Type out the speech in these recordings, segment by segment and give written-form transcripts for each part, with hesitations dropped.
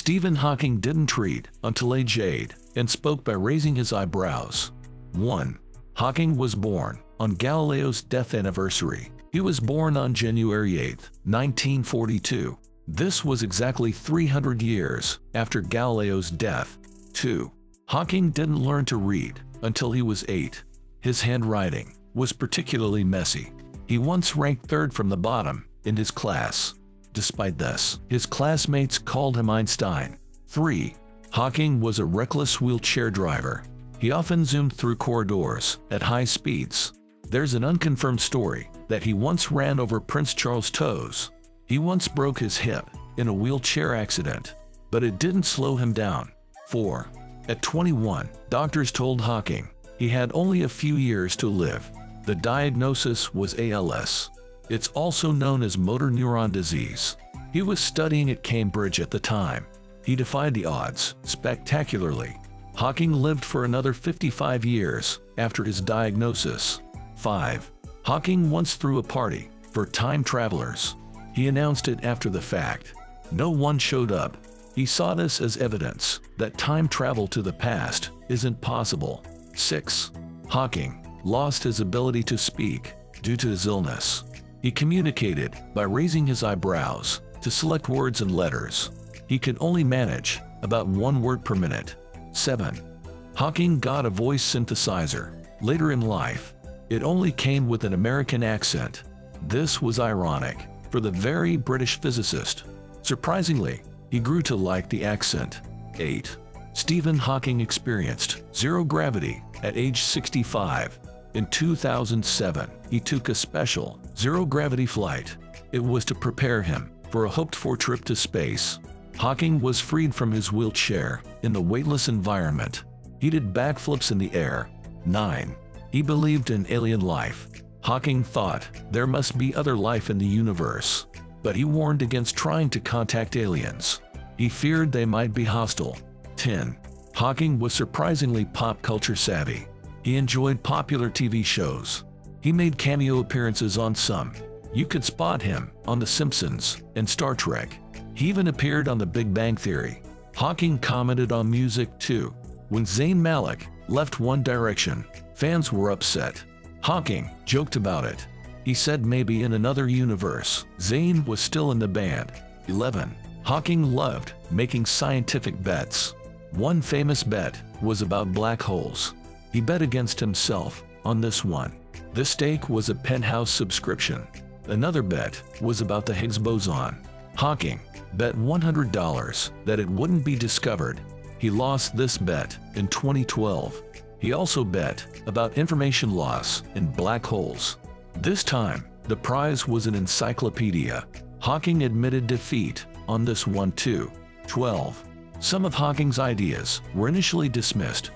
Stephen Hawking didn't read until age 8 and spoke by raising his eyebrows. 1. Hawking was born on Galileo's death anniversary. He was born on January 8, 1942. This was exactly 300 years after Galileo's death. 2. Hawking didn't learn to read until he was 8. His handwriting was particularly messy. He once ranked third from the bottom in his class. Despite this, his classmates called him Einstein. 3. Hawking was a reckless wheelchair driver. He often zoomed through corridors at high speeds. There's an unconfirmed story that he once ran over Prince Charles' toes. He once broke his hip in a wheelchair accident, but it didn't slow him down. 4. At 21, doctors told Hawking he had only a few years to live. The diagnosis was ALS. It's also known as motor neuron disease. He was studying at Cambridge at the time. He defied the odds spectacularly. Hawking lived for another 55 years after his diagnosis. 5. Hawking once threw a party for time travelers. He announced it after the fact. No one showed up. He saw this as evidence that time travel to the past isn't possible. 6. Hawking lost his ability to speak due to his illness. He communicated by raising his eyebrows to select words and letters. He could only manage about 1 word per minute. 7. Hawking got a voice synthesizer later in life. It only came with an American accent. This was ironic for the very British physicist. Surprisingly, he grew to like the accent. 8. Stephen Hawking experienced zero gravity at age 65. In 2007, he took a special zero-gravity flight. It was to prepare him for a hoped-for trip to space. Hawking was freed from his wheelchair in the weightless environment. He did backflips in the air. 9. He believed in alien life. Hawking thought there must be other life in the universe, but he warned against trying to contact aliens. He feared they might be hostile. 10. Hawking was surprisingly pop culture savvy. He enjoyed popular TV shows. He made cameo appearances on some. You could spot him on The Simpsons and Star Trek. He even appeared on The Big Bang Theory. Hawking commented on music too. When Zayn Malik left One Direction, fans were upset. Hawking joked about it. He said maybe in another universe, Zayn was still in the band. 11. Hawking loved making scientific bets. One famous bet was about black holes. He bet against himself on this one. The stake was a penthouse subscription. Another bet was about the Higgs boson. Hawking bet $100 that it wouldn't be discovered. He lost this bet in 2012. He also bet about information loss in black holes. This time, the prize was an encyclopedia. Hawking admitted defeat on this one too. 12. Some of Hawking's ideas were initially dismissed.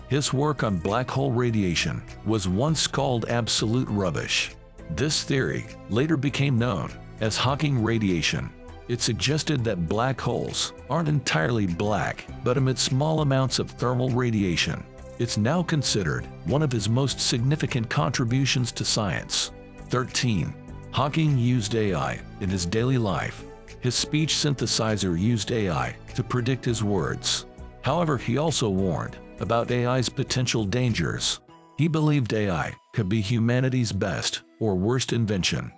His work on black hole radiation was once called absolute rubbish. This theory later became known as Hawking radiation. It suggested that black holes aren't entirely black, but emit small amounts of thermal radiation. It's now considered one of his most significant contributions to science. 13. Hawking used AI in his daily life. His speech synthesizer used AI to predict his words. However, he also warned about AI's potential dangers. He believed AI could be humanity's best or worst invention.